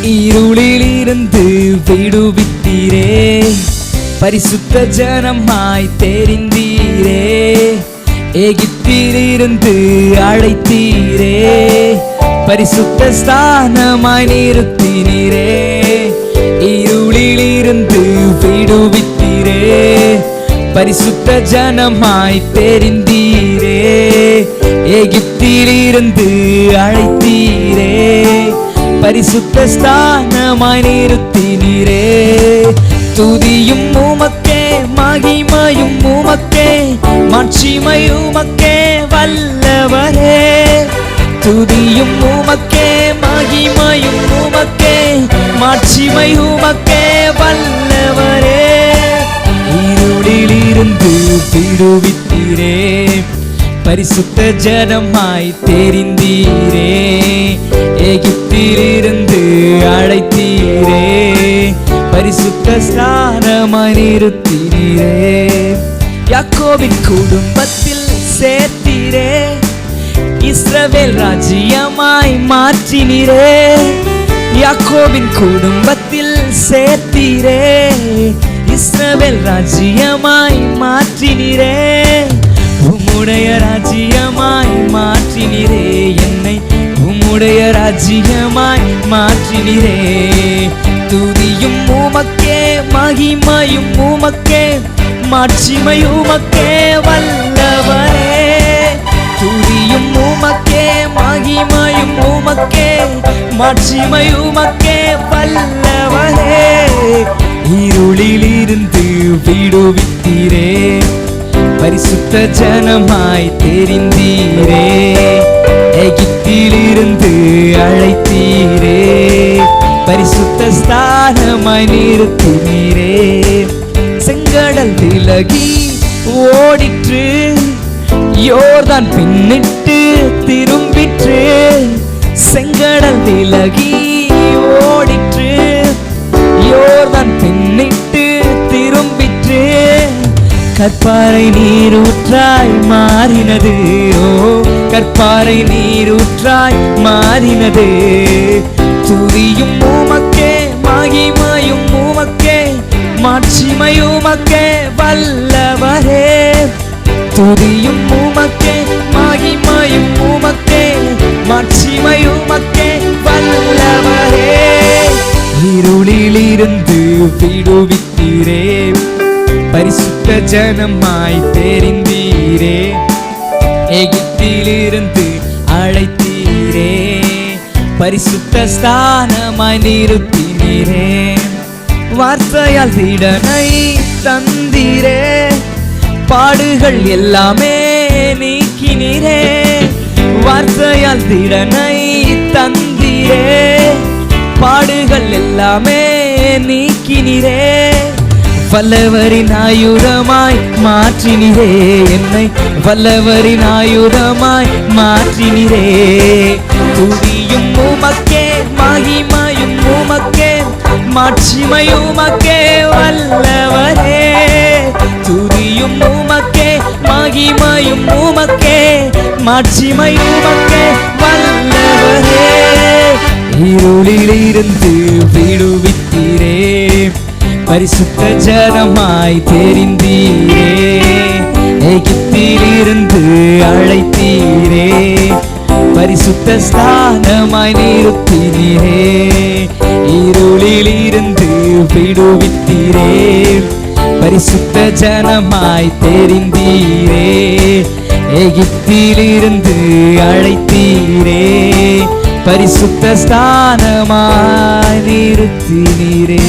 இருளிலிருந்து விடுவித்தீரே, பரிசுத்த ஜனமாய் தெரிந்தீரே. எகிப்திலிருந்து அழைத்தீரே, பரிசுத்த ஸ்தானமாய் நிறுத்தினீரே. இருளிலிருந்து விடுவித்தீரே, பரிசுத்த ஜனமாய் தெரிந்தீரே. எகிப்திலிருந்து அழைத்தீரே, பரிசுத்த ஸ்தானமாய் நிறுத்தினீரே. துதியும் உமக்கே, மகிமையும் உமக்கே, மாட்சிமையும் உமக்கே வல்லவரே. துதியும் உமக்கே, மகிமையும் உமக்கே, மாட்சிமையும் உமக்கே வல்லவரே. இருளிலிருந்து விடுவித்தீரே, பரிசுத்த ஜனமாய் தெரிந்தீரே. எகிப்திலிருந்து அழைத்தீரே, பரிசுத்த ஸ்தானமாய் நிறுத்தினீரே. யாக்கோபின் குடும்பத்தில் சேர்த்தீரே, இஸ்ரவேல் ராஜ்யமாய் மாற்றினீரே. யாக்கோபின் குடும்பத்தில் சேர்த்தீரே, இஸ்ரவேல் ராஜ்யமாய் மாற்றினீரே. உம்முடைய ராஜ்யமாய் மாற்றினீரே, என்னை உம்முடைய ராஜ்யமாய் மாற்றினீரே. துதியும் உமக்கே, மகிமையும் உமக்கே, மாட்சிமையும் உமக்கே வல்லவரே. துதியும் உமக்கே, மகிமையும் உமக்கே, மாட்சிமையும் உமக்கே வல்லவரே. இருளிலிருந்து விடுவித்தீரே, பரிசுத்த ஜனமாய் தெரிந்தீரே. எகிப்திலிருந்து அழைத்தீரே, பரிசுத்த ஸ்தானமாய் நிறுத்தினீரே. செங்கடல் விலகி ஓடிற்று, யோர்தான் பின்னிட்டு திரும்பிற்று. செங்கடல் விலகி ஓடிற்று, யோர்தான் பின்னிட்டு திரும்பிற்று. கற்பாறை நீரூற்றாய் மாறினது, ஓ கற்பாறை நீரூற்றாய் மாறினது. துதியும் உமக்கே, மகிமையும் உமக்கே, மாட்சிமையும் உமக்கே வல்லவரே. துதியும் உமக்கே, மகிமையும் உமக்கே, மாட்சிமையும் உமக்கே வல்லவரே. இருளிலிருந்து விடுவித்தீரே, பரிசுத்த ஜனமாய் தெரிந்தீரே. எகிப்திலிருந்து அழைத்தீரே, பரிசுத்த ஸ்தானமாய் நிறுத்தினீரே. வார்த்தையால் திடனை தந்தீரே, பாடுகள் எல்லாமே நீக்கினீரே. வார்த்தையால் திடனை தந்தீரே, பாடுகள் எல்லாமே நீக்கினீரே. வல்லவரின் ஆயுதமாய் மாற்றினீரே, என்னை வல்லவரின் ஆயுதமாய் மாற்றினீரே. துதியும் உமக்கே, மகிமையும் உமக்கே, மாட்சிமையும் உமக்கே வல்லவரே. துதியும் உமக்கே, மகிமையும் உமக்கே, மாட்சிமையும் உமக்கே வல்லவரே. இருளிலிருந்து விடுவித்தீரே, பரிசுத்த ஜனமாய் தெரிந்தீரே. எகிப்திலிருந்து அழைத்தீரே, பரிசுத்த ஸ்தானமாய் நிறுத்தினீரே. இருளிலிருந்து விடுவித்தீரே, பரிசுத்த ஜனமாய் தெரிந்தீரே. எகிப்திலிருந்து அழைத்தீரே, பரிசுத்த ஸ்தானமாய் நிறுத்தினீரே.